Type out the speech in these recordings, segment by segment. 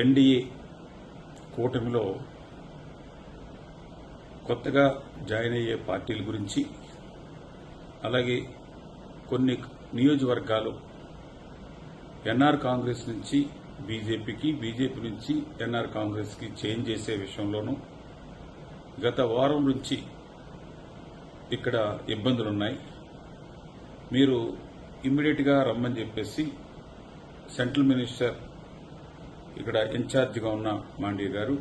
NDA కూటమిలో కొత్తగా join అయ్యే పార్టీల గురించి, అలాగే కొన్ని నియోజకవర్గాలు ఎన్ఆర్ కాంగ్రెస్ నుంచి బీజేపీకి, బీజేపీ నుంచి ఎన్ఆర్ కాంగ్రెస్కి చేంజ్ చేసే విషయంలోనూ గత వారం నుంచి ఇక్కడ ఇబ్బందులున్నాయి. మీరు ఇమ్మీడియట్గా రమ్మని చెప్పేసి సెంట్రల్ మినిస్టర్ ఇక్కడ ఇన్ఛార్జిగా ఉన్న మాండీ గారు,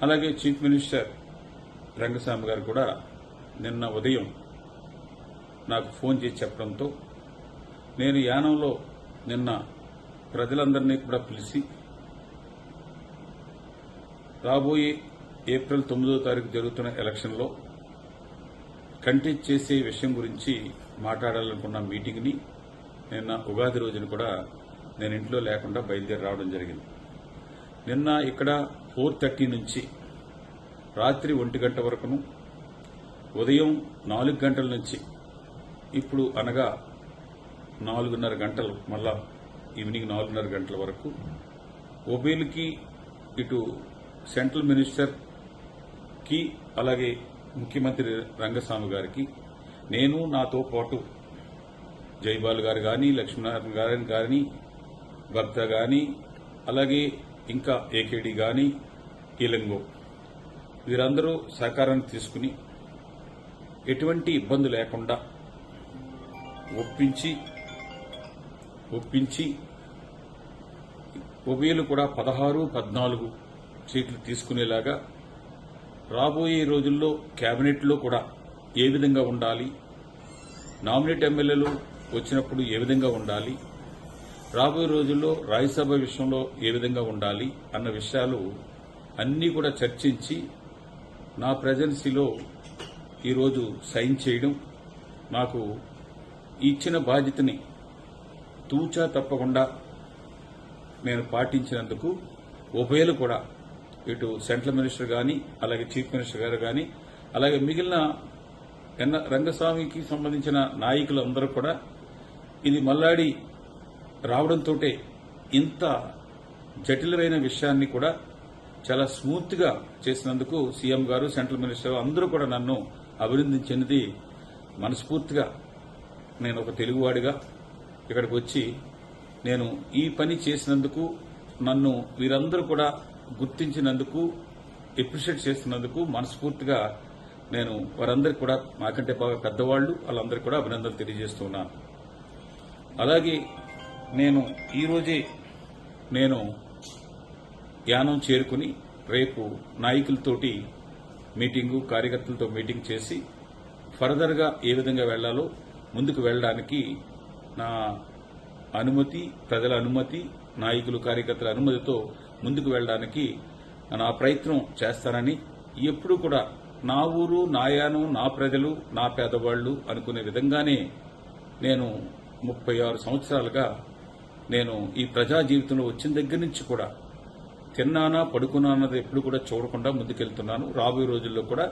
అలాగే చీఫ్ మినిస్టర్ రంగస్వామి గారు కూడా నిన్న ఉదయం నాకు ఫోన్ చేసి చెప్పడంతో నేను యానంలో నిన్న ప్రజలందరినీ కూడా పిలిచి రాబోయే ఏప్రిల్ 9వ తారీఖు జరుగుతున్న ఎలక్షన్లో కంటెస్ట్ చేసే విషయం గురించి మాట్లాడాలనుకున్న మీటింగ్ని నిన్న ఉగాది రోజున కూడా నేను ఇంట్లో లేకుండా బయలుదేరి రావడం జరిగింది. నిన్న ఇక్కడ 4:30 నుంచి రాత్రి 1 గంట వరకును, ఉదయం 4 గంటల నుంచి ఇప్పుడు అనగా 4:30 గంటలు, మళ్ళా ఈవినింగ్ 4:30 గంటల వరకు ఒబేలుకి, ఇటు సెంట్రల్ మినిస్టర్కి, అలాగే ముఖ్యమంత్రి రంగస్వామి గారికి, నేను నాతో పాటు జైబాల్ గారు కానీ, లక్ష్మీనారాయణ గారు కానీ, భర్త కానీ, అలాగే ఇంకా ఏకేడి కానీ, కీలంగో, వీరందరూ సహకారాన్ని తీసుకుని ఎటువంటి ఇబ్బంది లేకుండా ఒప్పించి ఉభయలు కూడా 16, 14 సీట్లు తీసుకునేలాగా రాబోయే రోజుల్లో కేబినెట్లో కూడా ఏ విధంగా ఉండాలి, నామినేట్ ఎమ్మెల్యేలు వచ్చినప్పుడు ఏ విధంగా ఉండాలి, రాబోయే రోజుల్లో రాజ్యసభ విషయంలో ఏ విధంగా ఉండాలి అన్న విషయాలు అన్నీ కూడా చర్చించి నా ప్రెజెన్సీలో ఈరోజు సైన్ చేయడం, నాకు ఇచ్చిన బాధ్యతని తూచా తప్పకుండా నేను పాటించినందుకు ఉభయలు కూడా, ఇటు సెంట్రల్ మినిస్టర్ కానీ, అలాగే చీఫ్ మినిస్టర్ గారు కానీ, అలాగే మిగిలిన రంగస్వామికి సంబంధించిన నాయకులందరూ కూడా ఇది మల్లాడి రావడంతో ఇంత జటిలమైన విషయాన్ని కూడా చాలా స్మూత్ గా చేసినందుకు సీఎం గారు, సెంట్రల్ మినిస్టర్ అందరూ కూడా నన్ను అభినందించినది మనస్ఫూర్తిగా. నేను ఒక తెలుగువాడిగా ఇక్కడికి వచ్చి నేను ఈ పని చేసినందుకు, నన్ను వీరందరూ కూడా గుర్తించినందుకు, అప్రిషియేట్ చేస్తున్నందుకు మనస్ఫూర్తిగా నేను వారందరికీ కూడా, నాకంటే బాగా పెద్దవాళ్లు, వాళ్ళందరికీ కూడా అభినందనలు తెలియజేస్తున్నాను. అలాగే నేను ఈరోజే యానం చేరుకుని రేపు నాయకులతోటి మీటింగు, కార్యకర్తలతో మీటింగ్ చేసి ఫర్దర్గా ఏ విధంగా వెళ్లాలో ముందుకు వెళ్ళడానికి నా అనుమతి, ప్రజల అనుమతి, నాయకులు, కార్యకర్తల అనుమతితో ముందుకు వెళ్ళడానికి నా ప్రయత్నం చేస్తానని, ఎప్పుడు కూడా నా ఊరు, నా యానం, నా ప్రజలు, నా పేదవాళ్లు అనుకునే విధంగానే నేను 36 సంవత్సరాలుగా నేను ఈ ప్రజా జీవితంలో వచ్చిన దగ్గర నుంచి కూడా తిన్నానా, పడుకున్నా అన్నది ఎప్పుడు కూడా చూడకుండా ముందుకెళ్తున్నాను. రాబోయే రోజుల్లో కూడా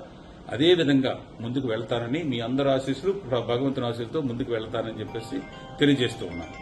అదే విధంగా ముందుకు వెళ్తానని, మీ అందరి ఆశీస్సులు, భగవంతుని ఆశీస్సులతో ముందుకు వెళ్తానని చెప్పేసి తెలియజేస్తూ ఉన్నాను.